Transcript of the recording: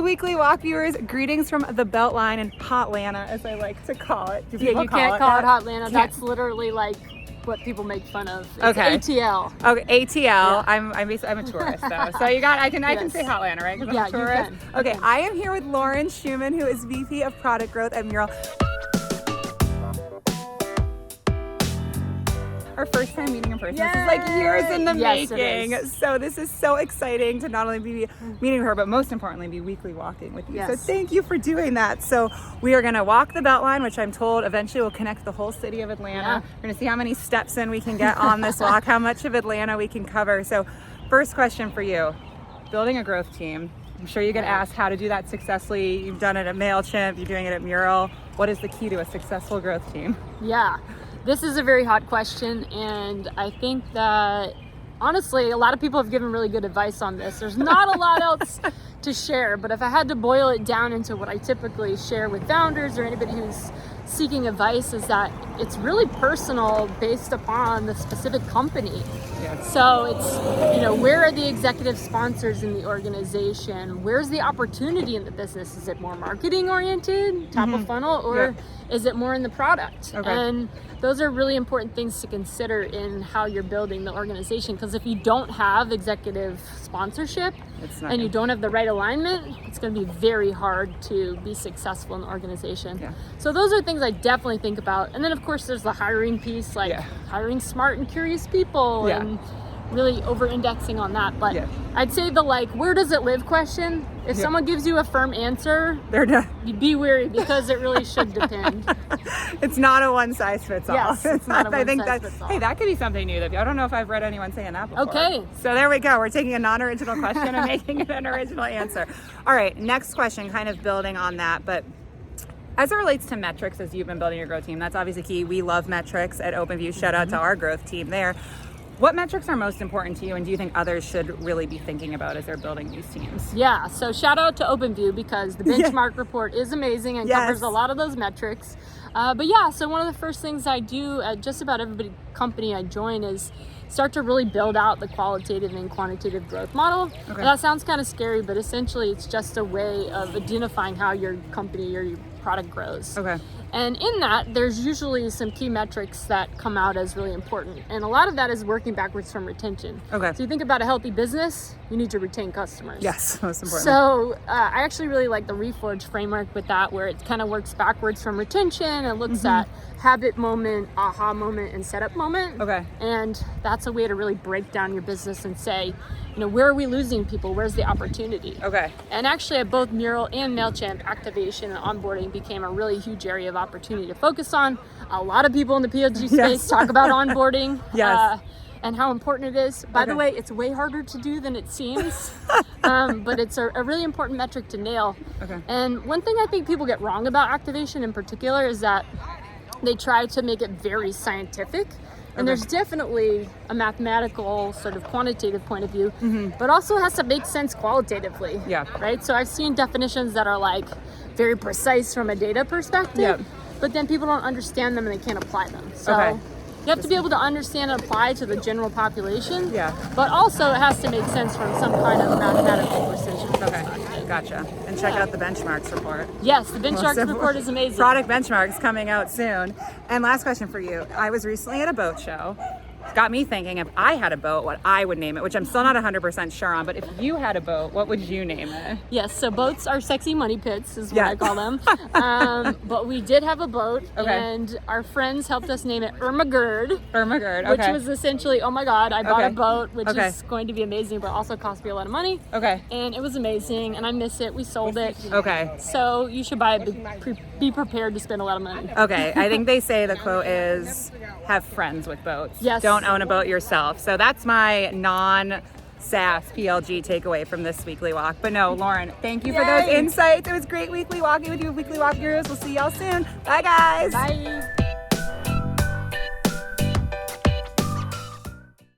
Weekly Walk viewers, greetings from the Beltline in Hotlanta, as I like to call it. You can't call it Hotlanta. That's literally like what people make fun of. It's okay. ATL. Okay, ATL. Yeah. I'm a tourist though, so I can say Hotlanta, right? Yeah, I'm a tourist. you can. Okay, I am here with Lauren Schuman, who is VP of Product Growth at Mural. Our first time meeting in person. Yay! This is like years in the making. So this is so exciting to not only be meeting her, but most importantly, be weekly walking with you. Yes. So thank you for doing that. So we are gonna walk the Beltline, which I'm told eventually will connect the whole city of Atlanta. Yeah. We're gonna see how many steps in we can get on this walk, how much of Atlanta we can cover. So first question for you, building a growth team. I'm sure you get asked how to do that successfully. You've done it at MailChimp, you're doing it at Mural. What is the key to a successful growth team? Yeah. This is a very hot question, and I think that honestly, a lot of people have given really good advice on this. There's not a lot else to share, but if I had to boil it down into what I typically share with founders or anybody who's seeking advice, is that it's really personal based upon the specific company. Yes. So it's, where are the executive sponsors in the organization? Where's the opportunity in the business? Is it more marketing oriented, top of funnel, or is it more in the product? Okay. And those are really important things to consider in how you're building the organization, because if you don't have executive sponsorship and you don't have the right alignment, it's going to be very hard to be successful in the organization. Yeah. So those are things I definitely think about. And then of course there's the hiring piece, like hiring smart and curious people and really over-indexing on that. But I'd say the where does it live question, if someone gives you a firm answer, they're done. Be wary, because it really should depend. It's not a one size fits all. Yes, it's not a one size fits all. Hey, that could be something new. I don't know if I've read anyone saying that before. Okay. So there we go. We're taking a non-original question and making it an original answer. All right, next question, kind of building on that, but as it relates to metrics, as you've been building your growth team, that's obviously key. We love metrics at OpenView. Shout out to our growth team there. What metrics are most important to you, and do you think others should really be thinking about as they're building these teams? Yeah, so shout out to OpenView, because the benchmark report is amazing and covers a lot of those metrics. So one of the first things I do at just about every company I join is start to really build out the qualitative and quantitative growth model. Okay. That sounds kind of scary, but essentially it's just a way of identifying how your company or your product grows. Okay. And in that, there's usually some key metrics that come out as really important. And a lot of that is working backwards from retention. Okay. So you think about a healthy business, you need to retain customers. Yes, most important. So I actually really like the Reforge framework with that, where it kind of works backwards from retention and looks at habit moment, aha moment, and setup moment. Okay. And that's a way to really break down your business and say, where are we losing people? Where's the opportunity? Okay. And actually at both Mural and MailChimp, activation and onboarding became a really huge area of opportunity to focus on. A lot of people in the PLG space talk about onboarding and how important it is. By the way, it's way harder to do than it seems, but it's a really important metric to nail. Okay. And one thing I think people get wrong about activation in particular is that they try to make it very scientific. And there's definitely a mathematical sort of quantitative point of view, but also has to make sense qualitatively. Yeah. Right? So I've seen definitions that are very precise from a data perspective, but then people don't understand them and they can't apply them. So you have to be able to understand and apply to the general population, but also it has to make sense from some kind of mathematical precision. Okay. Gotcha. And check out the benchmarks report. Yes, the benchmarks report is amazing. Product benchmarks coming out soon. And last question for you. I was recently at a boat show. Got me thinking, if I had a boat, what I would name it, which I'm still not 100% sure on, but if you had a boat, what would you name it? Yes, so boats are sexy money pits is what I call them. But we did have a boat, and our friends helped us name it Ermagerd. Ermagerd, which was essentially, oh my God, I bought a boat, which is going to be amazing, but also cost me a lot of money. Okay. And it was amazing, and I miss it. We sold it. Okay. So you should buy it, be prepared to spend a lot of money. Okay, I think they say the quote is, have friends with boats. Yes. Don't own a boat yourself. So that's my non-SaaS PLG takeaway from this weekly walk. But no, Lauren, thank you for those insights. It was great weekly walking with you, Weekly Walk Gurus. We'll see y'all soon. Bye, guys. Bye.